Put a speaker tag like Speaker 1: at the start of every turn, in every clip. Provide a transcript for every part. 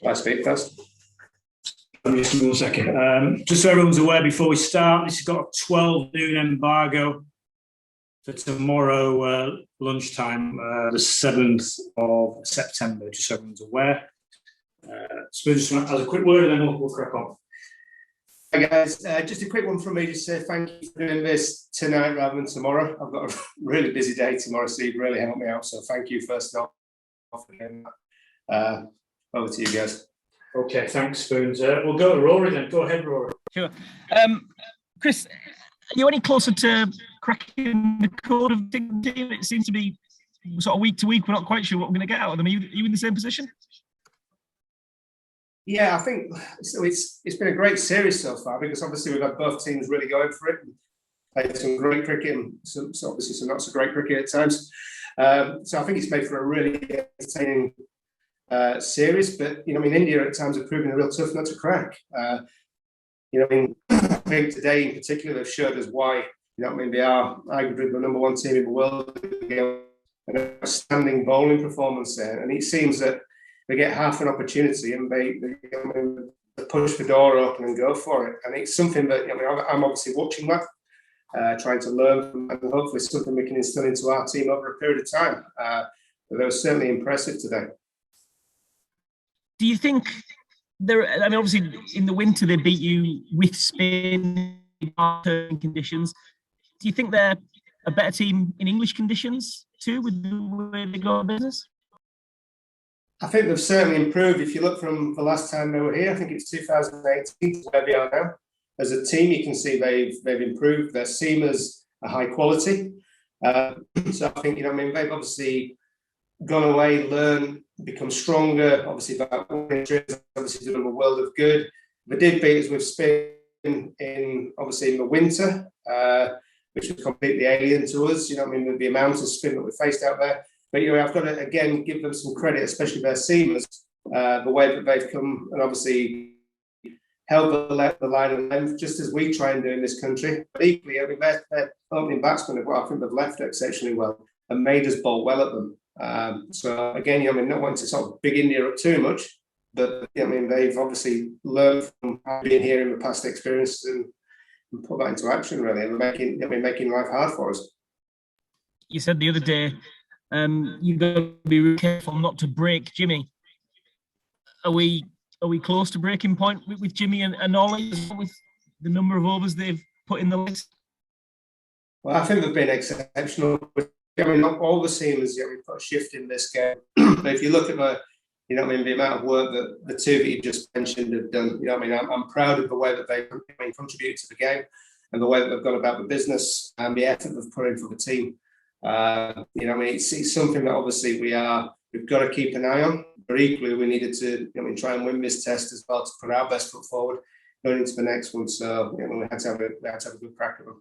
Speaker 1: I speak first.
Speaker 2: Just 1 second. Just so everyone's aware, before we start, this has got a 12 noon embargo for tomorrow lunchtime, the 7th of September, just so everyone's aware. So just as a quick word, and then we'll crack on.
Speaker 1: Hi guys, just a quick one from me. Just say thank you for doing this tonight rather than tomorrow. I've got a really busy day tomorrow, so you've really helped me out. So thank you first off for doing that. Over to you guys.
Speaker 2: Okay, thanks, Spoons. We'll go to Rory then. Go ahead, Rory.
Speaker 3: Sure. Chris, are you any closer to cracking the code of the team? It seems to be sort of week to week. We're not quite sure what we're going to get out of them. Are you in the same position?
Speaker 1: Yeah, I think so. It's been a great series so far because obviously we've had both teams really going for it. Played some great cricket and some obviously some not so great cricket at times. So I think it's made for a really entertaining series. But I mean, India at times have proven a real tough nut to crack. I mean, I think today in particular they've showed us why. I mean, they are arguably the number one team in the world. An outstanding bowling performance there, and it seems that they get half an opportunity and they push the door open and go for it. And it's something that I'm obviously watching that, trying to learn from, and hopefully something we can instill into our team over a period of time. But they were certainly impressive today.
Speaker 3: Do you think I mean, obviously in the winter they beat you with spin conditions. Do you think they're a better team in English conditions too, with the way they go business?
Speaker 1: I think they've certainly improved. If you look from the last time they were here, I think it's 2018 to where they are now. As a team, you can see they've improved. Their seamers are high quality. So I think they've obviously gone away, learned, become stronger. Obviously, that obviously doing them a world of good. They did beat us with spin in the winter, which was completely alien to us. With the amount of spin that we faced out there. But I've got to again give them some credit, especially their seamers, the way that they've come and obviously held the line of length, just as we try and do in this country. But equally, their opening batsmen, I think they've left exceptionally well and made us bowl well at them. So again, not wanting to sort of big India up too much, but they've obviously learned from being here in the past experiences and put that into action really, and making life hard for us.
Speaker 3: You said the other day, you've got to be really careful not to break Jimmy. Are we close to breaking point with Jimmy and Ollie with the number of overs they've put in the list?
Speaker 1: Well, I think they've been exceptional. Not all the seamers we've put a shift in this game. But if you look at the amount of work that the two that you just mentioned have done, I'm proud of the way that they've contributed to the game and the way that they've gone about the business and the effort they've put in for the team. It's something that obviously we've got to keep an eye on, but equally we needed to try and win this test as well to put our best foot forward going into the next one. So we had to have a good crack at them.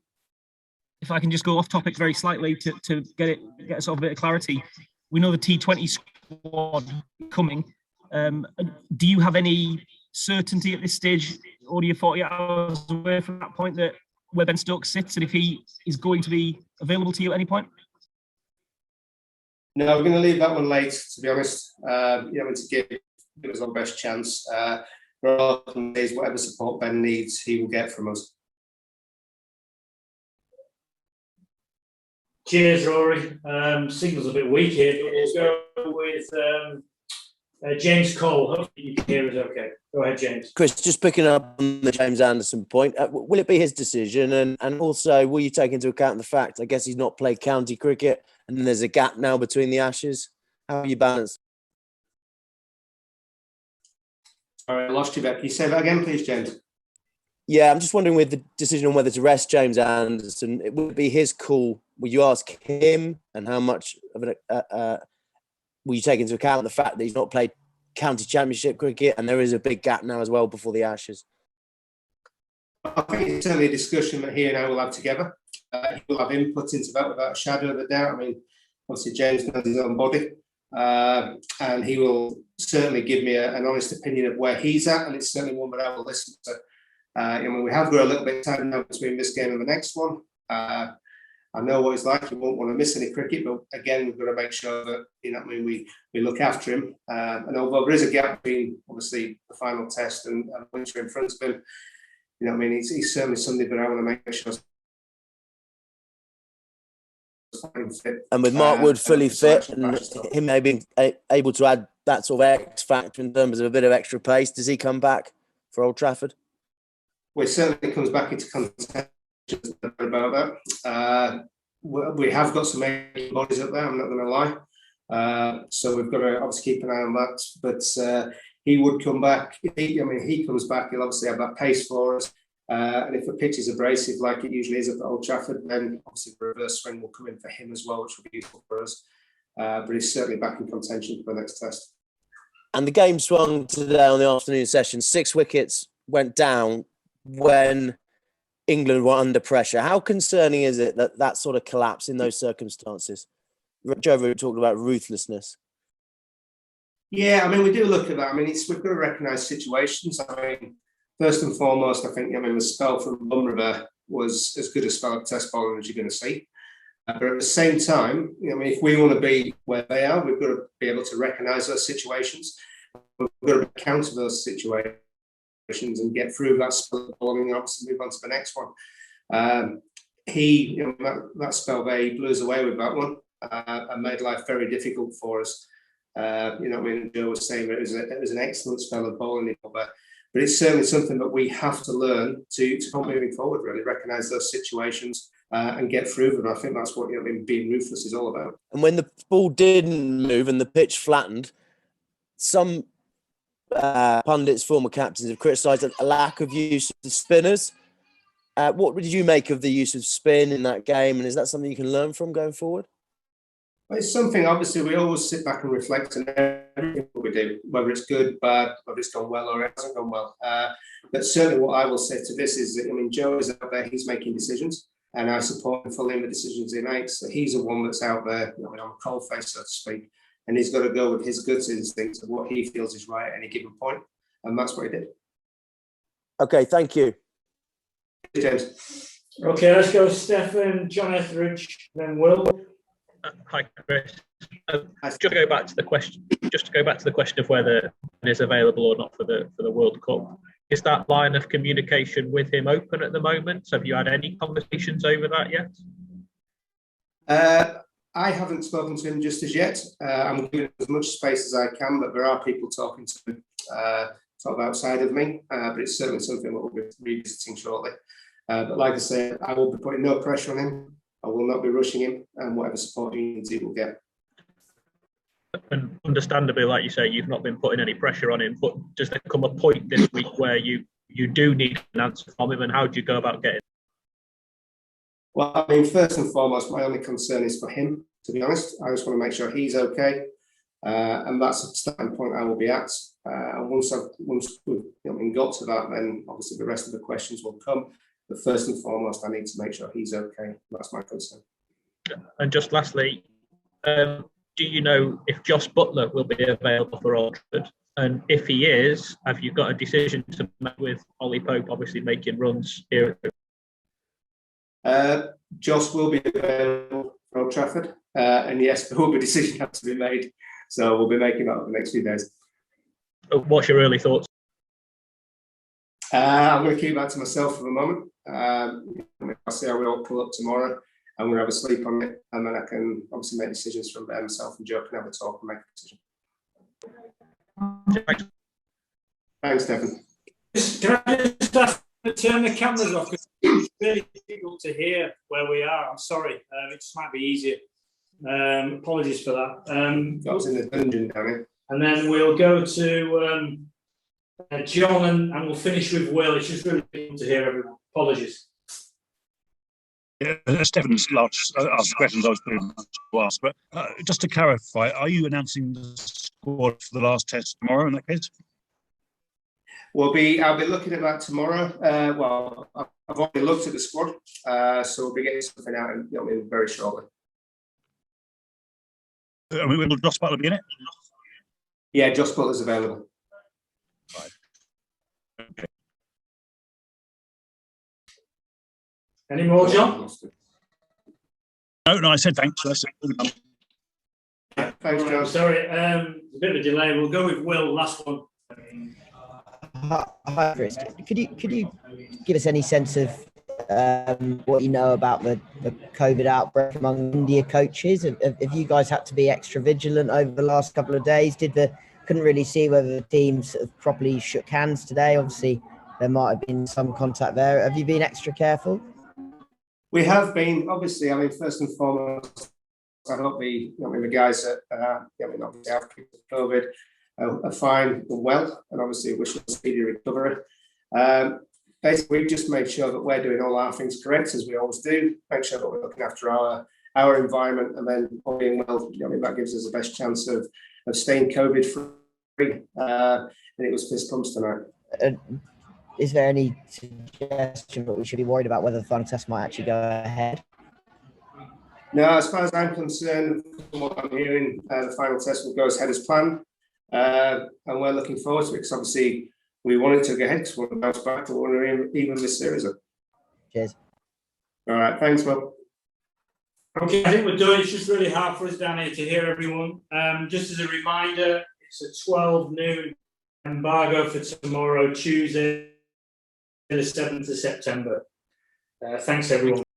Speaker 3: If I can just go off topic very slightly to get sort of a bit of clarity, we know the T20 squad coming. Do you have any certainty at this stage, or are you 40 hours away from that point that where Ben Stokes sits, and if he is going to be available to you at any point?
Speaker 1: No, we're going to leave that one late, to be honest. To give us our best chance. Whatever support Ben needs, he will get from us.
Speaker 2: Cheers, Rory. Signal's a bit weak here, but we'll go with James Cole. Hopefully you can hear us okay. Go ahead, James.
Speaker 4: Chris, just picking up on the James Anderson point, will it be his decision? And also, will you take into account the fact, I guess he's not played county cricket, and then there's a gap now between the Ashes? How are you balanced?
Speaker 1: Sorry, I lost you there. Can you say that again, please, James?
Speaker 4: Yeah, I'm just wondering with the decision on whether to rest James Anderson, it would be his call. Will you ask him, and how much of will you take into account the fact that he's not played county championship cricket and there is a big gap now as well before the Ashes?
Speaker 1: I think it's certainly a discussion that he and I will have together. He will have input into that without a shadow of a doubt. Obviously James knows his own body, and he will certainly give me an honest opinion of where he's at, and it's certainly one that I will listen to. We have got a little bit of time now between this game and the next one. I know what he's like. He won't want to miss any cricket, but again, we've got to make sure that, you know what I mean, we look after him. And although there is a gap between obviously the final test and winter in front of him, you know what I mean, he's certainly somebody that I want to make sure.
Speaker 4: And with Mark Wood fully fit and him maybe able to add that sort of X factor in terms of a bit of extra pace, does he come back for Old Trafford?
Speaker 1: Well, he certainly comes back into contention about that. We have got some bodies up there, I'm not going to lie. So we've got to obviously keep an eye on that. But he would come back. He comes back, he'll obviously have that pace for us. And if the pitch is abrasive like it usually is at Old Trafford, then obviously the reverse swing will come in for him as well, which will be useful for us. But he's certainly back in contention for the next test.
Speaker 4: And the game swung today on the afternoon session. 6 wickets went down when England were under pressure. How concerning is it that sort of collapse in those circumstances? Joe talked about ruthlessness.
Speaker 1: Yeah, I mean, we do look at that. I mean, we've got to recognise situations. I mean, first and foremost, I think, the spell from Bumrah was as good a spell of test bowling as you're going to see. But at the same time, if we want to be where they are, we've got to be able to recognise those situations. We've got to counter those situations and get through that spell of bowling and obviously move on to the next one. That spell there, he blew us away with that one and made life very difficult for us. Joe was saying that it was an excellent spell of bowling, but it's certainly something that we have to learn to keep moving forward, really recognise those situations and get through them. I think that's what being ruthless is all about.
Speaker 4: And when the ball didn't move and the pitch flattened, some pundits, former captains, have criticised a lack of use of the spinners. What did you make of the use of spin in that game? And is that something you can learn from going forward?
Speaker 1: Well, it's something, obviously, we always sit back and reflect on everything we do, whether it's good, bad, whether it's gone well or it hasn't gone well. But certainly what I will say to this is that, Joe is out there, he's making decisions, and I support him fully in the decisions he makes. So he's the one that's out there, on a cold face, so to speak, and he's got to go with his gut instincts of what he feels is right at any given point, and that's what he did.
Speaker 4: Okay, thank you.
Speaker 1: James.
Speaker 2: Okay, let's go Stefan, John Etheridge, then Will.
Speaker 5: Hi, Chris. Just to go back to the question of whether it is available or not for the World Cup. Is that line of communication with him open at the moment? Have you had any conversations over that yet?
Speaker 1: I haven't spoken to him just as yet. I'm giving as much space as I can, but there are people talking to him sort of outside of me. But it's certainly something that we'll be revisiting shortly. But like I said, I will be putting no pressure on him. I will not be rushing him, and whatever support he needs, he will get.
Speaker 5: And understandably, like you say, you've not been putting any pressure on him, but does there come a point this week where you do need an answer from him, and how do you go about getting it?
Speaker 1: Well, I mean, first and foremost, my only concern is for him, to be honest. I just want to make sure he's okay, and that's the starting point I will be at. And once we've got to that, then obviously the rest of the questions will come. But first and foremost, I need to make sure he's okay. That's my concern.
Speaker 5: And just lastly, do you know if Josh Buttler will be available for Old Trafford? And if he is, have you got a decision to make with Ollie Pope, obviously making runs here?
Speaker 1: Josh will be available for Old Trafford. And yes, there will be a decision have to be made. So we'll be making that over the next few days.
Speaker 5: What's your early thoughts?
Speaker 1: I'm going to keep that to myself for the moment. I'll see how we all pull up tomorrow. I'm going to have a sleep on it, and then I can obviously make decisions from there. Myself and Joe can have a talk and make a decision. Thanks, Stephen.
Speaker 2: Can I just ask to turn the cameras off? Because it's really difficult to hear where we are. I'm sorry. It just might be easier. Apologies for that.
Speaker 1: That was in the dungeon down here.
Speaker 2: And then we'll go to John, and we'll finish with Will. It's just really difficult to hear everyone. Apologies.
Speaker 6: Yeah, Stefan's asked questions I was going to ask, but just to clarify, are you announcing the squad for the last test tomorrow in that case?
Speaker 1: I'll be looking at that tomorrow. I've already looked at the squad, so we'll be getting something out very shortly.
Speaker 6: Will Josh Buttler be in it?
Speaker 1: Yeah, Josh Butler's available.
Speaker 6: Right. Okay.
Speaker 2: Any more, John?
Speaker 6: No, I said thanks. That's it.
Speaker 1: Thanks,
Speaker 2: All right,
Speaker 1: John.
Speaker 2: sorry, a bit of a delay. We'll go with Will, last one.
Speaker 7: Hi, Chris. Could you give us any sense of what you know about the COVID outbreak among India coaches? Have you guys had to be extra vigilant over the last couple of days? Couldn't really see whether the teams sort of properly shook hands today. Obviously, there might have been some contact there. Have you been extra careful?
Speaker 1: We have been, obviously, I mean, first and foremost, I hope the guys that, obviously have COVID are fine and well, and obviously wish them a speedy recovery. Basically, we've just made sure that we're doing all our things correct, as we always do, make sure that we're looking after our environment, and then all being well, that gives us the best chance of staying COVID free. And it was fist pumps tonight.
Speaker 7: Is there any suggestion that we should be worried about whether the final test might actually go ahead?
Speaker 1: No, as far as I'm concerned, from what I'm hearing, the final test will go as ahead as planned. And we're looking forward to it, because obviously we wanted to go ahead, because we want to bounce back, but we want to even this series up. Cheers. All right, thanks, Will.
Speaker 2: Okay, I think we're done. It's just really hard for us down here to hear everyone. Just as a reminder, it's a 12 noon embargo for tomorrow, Tuesday, the 7th of September. Thanks, everyone.